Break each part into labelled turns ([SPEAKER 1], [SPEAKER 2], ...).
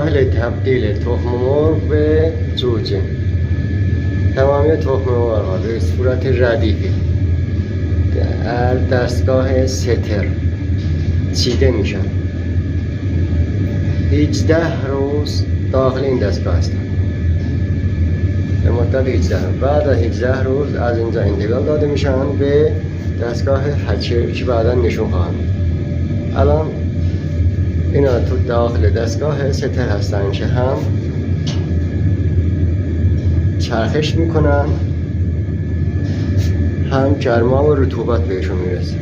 [SPEAKER 1] مراحل تبدیل تخم مرغ به جوجه. تمامی تخم مرغ ها به صورت ردیفی در دستگاه ستر چیده میشن. 18 روز داخل این دستگاه هستن. به مدت 18 روز. بعد از 18 روز از اینجا انتقال داده میشن به دستگاه هچر که بعدا نشون خواهم. الان اینا تو داخل دستگاه ستر هستن که هم چرخش میکنن هم گرما و رطوبت بهشون میرسه.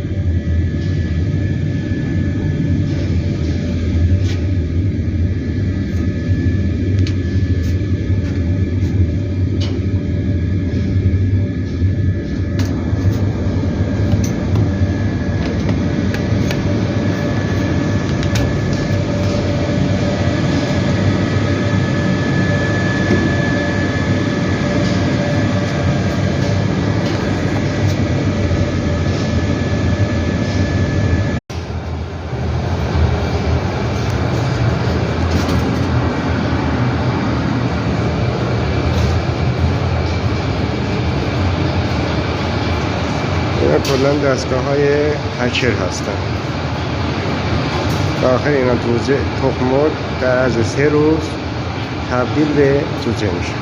[SPEAKER 1] کلا دستگاه های هچر هستن. داخل اینا جوجه تخم مرغ در عرض 3 روز تبدیل به جوجه میشه.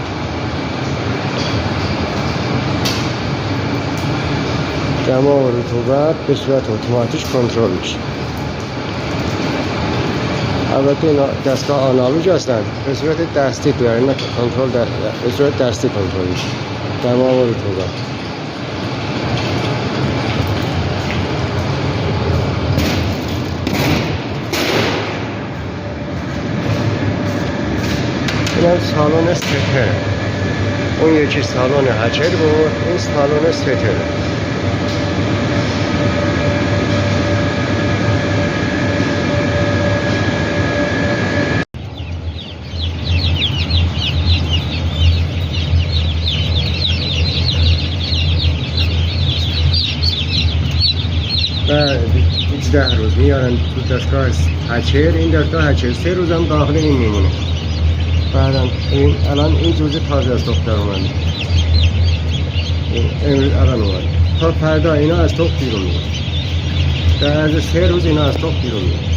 [SPEAKER 1] دما و رطوبت به صورت اتوماتیک کنترل میشه. البته اینا دستگاه آنالوگ هستن، به صورت دستی کنترل به صورت دستی کنترل میشه. دما و رطوبت. این سالن ستر، اون یکی سالن هچر بود، این سالن ستر. بعد 18 روز میارن تو دستگاه هچر. این دستگاه هچر 3 روز هم داخل این میمونه. بعدا این الان این جوجه تازه از دختر اومده، امروز الان اومده. تا فردا اینا از تخم بیرون میاد. در عرض 3 روز اینا از تخم بیرون میاد.